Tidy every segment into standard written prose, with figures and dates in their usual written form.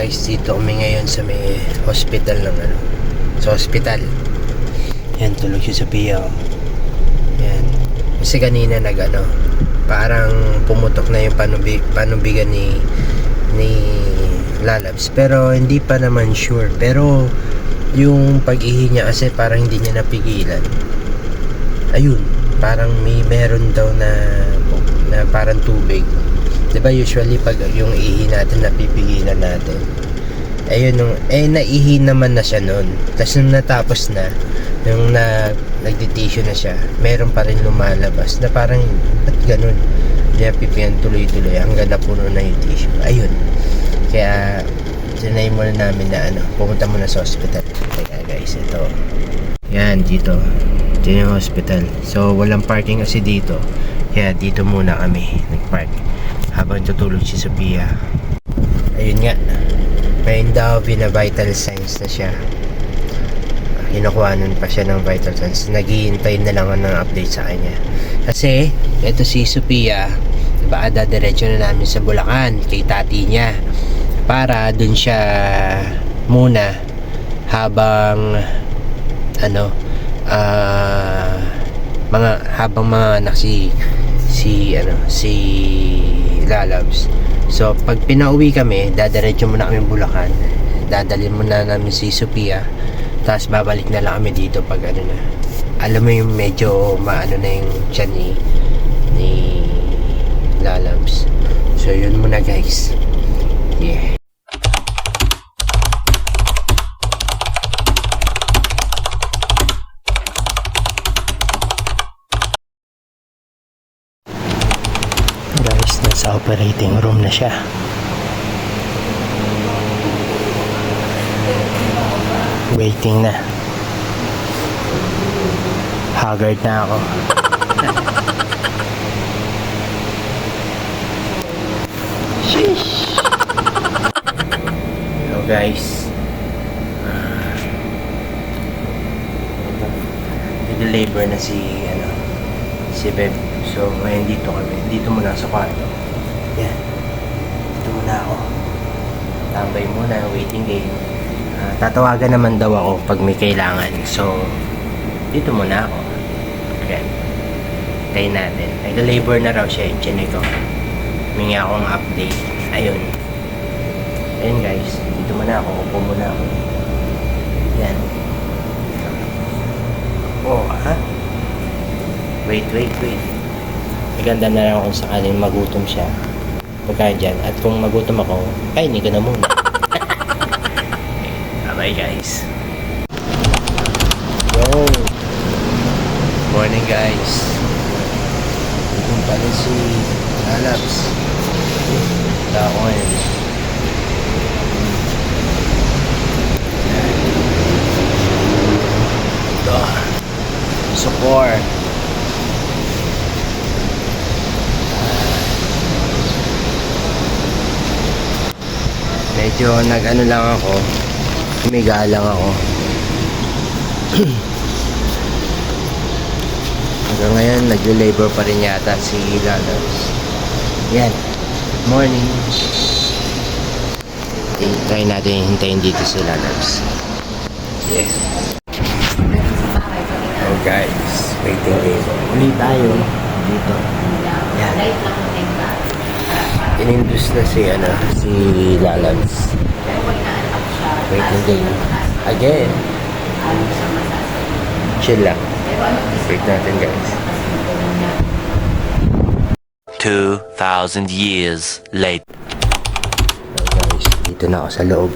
guys, dito kami ngayon sa may hospital ng ano. Sa hospital. Yan, tulog si Sophia. Yan. Kasi kanina parang pumutok na yung panubigan ni Lalabs. Pero hindi pa naman sure. Pero yung pag-ihi niya kasi parang hindi niya napigilan. Ayun, parang meron daw na parang tubig. Diba usually pag yung ihi natin napipigilan natin, ayun naihi naman na siya noon. Tapos nung natapos na yung nagdi-tissue na siya, meron pa rin lumalabas na parang ba't ganun, hindi napipigilan tuloy-tuloy hanggang napuno na yung tissue. Ayun, kaya sinay muna namin na pumunta muna sa hospital. Kaya guys, ito yan, dito yung hospital. So walang parking kasi dito, kaya dito muna kami nagpark habang tutulog si Sophia. Ayun nga, may daw vital signs na siya. Kinukuhanan pa siya ng vital signs. Naghihintay na lang ng update sa kanya. Kasi ito si Sophia, diba, dadiretso na namin sa Bulacan kay tati niya para dun siya muna habang habang mga anak si Lalabs. So pag pinauwi kami, dadiretso muna kami Bulacan, dadalhin muna namin si Sophia, tapos babalik na lang kami dito pag alam mo yung medyo na yung tiyan ni Lalabs. So yun muna guys. Yeah. Nasa operating room na siya. Waiting na. Haggard na ako. Sheesh. Hello guys. Nag-labor na si Beb. So ngayon dito kami. Dito muna sa kwarto. Yan. Dito muna ako. Tambay muna, waiting game. Tatawagan naman daw ako pag may kailangan. So, dito muna ako. Yan. Tayo natin. Nag-labor na raw siya yung chinay ko. Humingi akong update. Ayun. Ayun guys. Dito muna ako. Upo muna ako. Yan. Oh, ha? Wait. Maganda na lang kung sakaling magutom siya pagka dyan. At kung magutom ako, kainin ko na muna. Bye guys. Yo! Morning guys. Ito pala si Lalabs. Wala ako ngayon. Ito. Support. Medyo lang ako, humiga lang ako. Hanggang ngayon naglo-labor pa rin yata si Lalabs. Yan, morning. Try natin hintayin dito si Lalabs. Yeah. Oh guys, waiting game. Uli tayo dito. Yan. In-induce na si Lalabs. Waiting game. Again. Chill lang. Wait natin guys. 2,000 years later. So guys, dito na ako sa loob.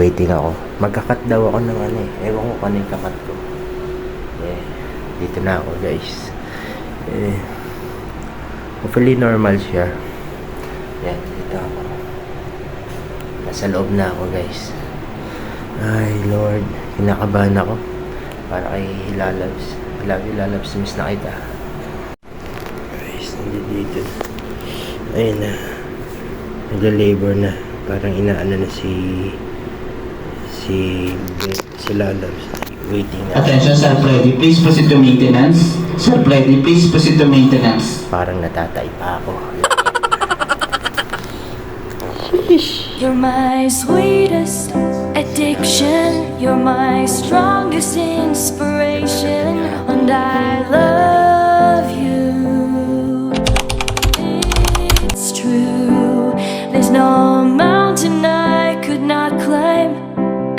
Waiting ako. Magkakat daw ako ng ewan ko kung yung kakat ko. Yeah. Dito na ako guys. Hopefully normal siya. Yan, dito ako. Nasa loob na ako guys. Ay Lord, kinakabahan ako para kay Lalabs. Love you Lalabs, miss na kita. Guys, nandito. Ayun na. Nag-labor na. Parang inaano na si Lalabs. Waiting na. Attention, self-ready. Please proceed to maintenance. Self-ready. Please proceed to maintenance. Parang natatay pa ako. You're my sweetest addiction. You're my strongest inspiration. And I love you. It's true. There's no mountain I could not climb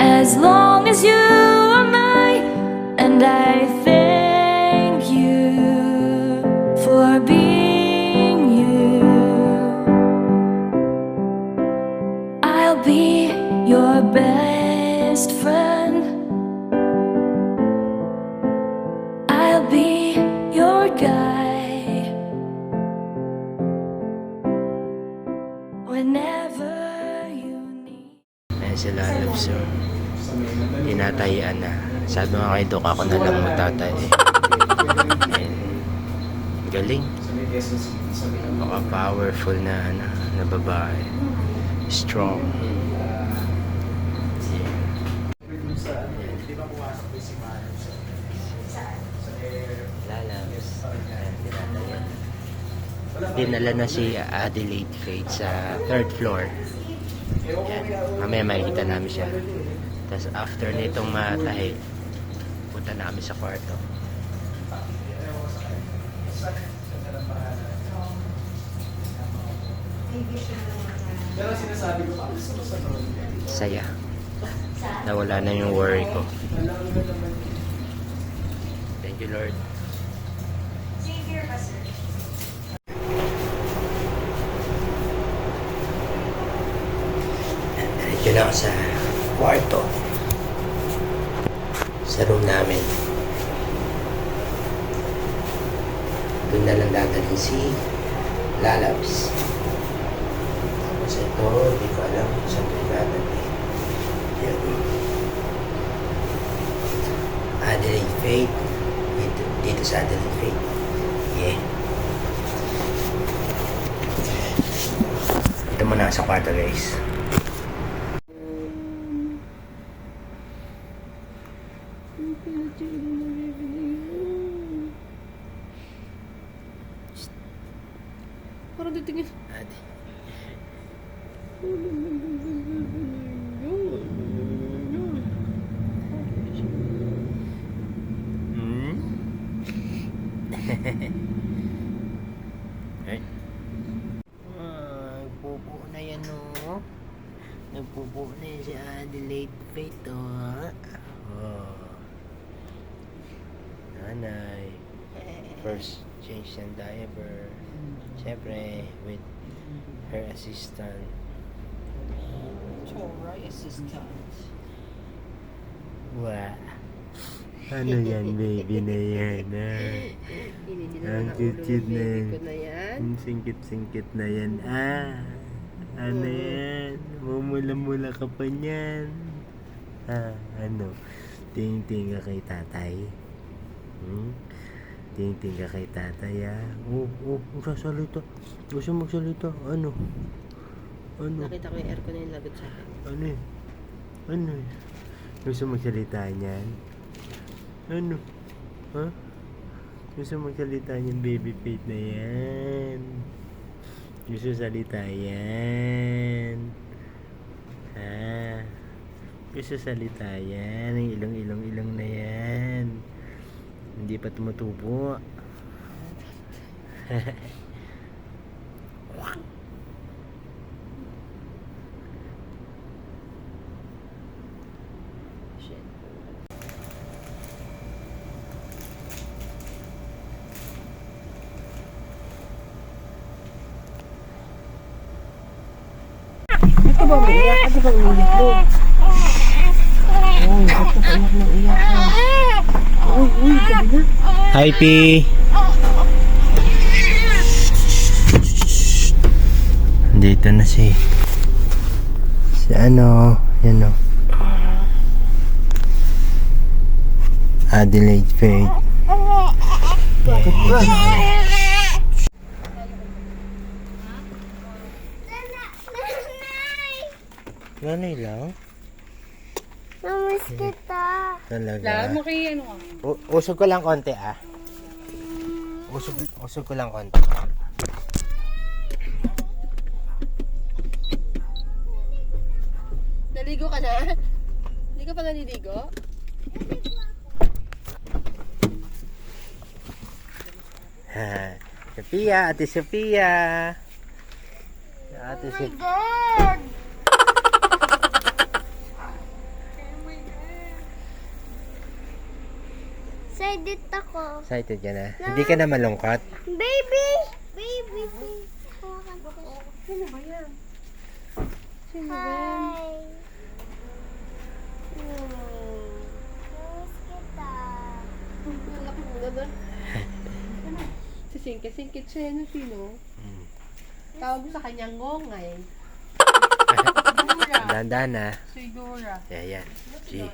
as long as you are mine. And I thank you for being you. I'll be your best friend. I'll be your guide whenever you need. Ayan sila, loves. So, tinatayian na. Sabi nga kay Doc, ako na lang magtatay. Ayan. Galing. Napaka-powerful na, na babae. Strong. Lalabs. Ayan, tinatayian. Dinala na si Adelaide Faith sa 3rd floor. Yan. Mamaya makikita namin siya. Tapos after nitong matahi, punta na kami sa kwarto. Saya. Nawala na yung worry ko. Thank you, Lord. Diretso na ako sa kwarto. Sa room namin. Doon na lang dadalhin si Lalabs. Tapos ito, hindi ko alam kung saan ito dadalhin. Yan. Adelaide Faith. Dito sa Adelaide Faith. Yeah. Ito muna sa kwarto, guys. Parang titingin. Ate. Right? Nagpupo na yan, no? Nagpupo na yan si Adelaide Faith, oh. Nanay. First change ng diaper. Siyempre, with her assistant. Alright, assistant. Wow. Ano yan, baby na yan, ha? Ang cute-cute na yan. Ang singkit-singkit na yan, ano yan? Mumula-mula ka pa niyan. Ano? Ting-ting ka kay tatay. Ting-ting ka kay tatay, sasalita. Gusto magsalita. Ano? Nakita ko yung aircon na yung lagot sa akin. Ano? Gusto magsalita niyan? Ano? Ha? Gusto magsalita niyan, baby Faith na yan. Gusto salita yan. Gusto salita yan. Ang ilong na yan. Hindi pa tumutubo. Shit. Ito ba umiyak? Ito ba umiyak mo? Oh, ito ka iyak ng iyak ka. Uy, gabi na. Hi, P. Dito na si ano, yan o. Adelaide Faith. Nanay lang? Namiss kita. Talaga. Lahat mo kay ano ka? Usog ko lang konti, Usog ko lang konti. Naligo ka na? Hindi ka pa naliligo? Sophia, Ate Sophia. Ate Sophia. God! Excited ako. Excited ka na? Hindi ka na malungkot? Baby! Baby! Hawakan ko. Sino ba yan? Sino ba yan? Hi! Namiss kita. Malaki mo na doon. Si Singkit siya, no? Sino? Tawag mo sa kanyang ngongay. Dandan na. Si Dora. Yan. G.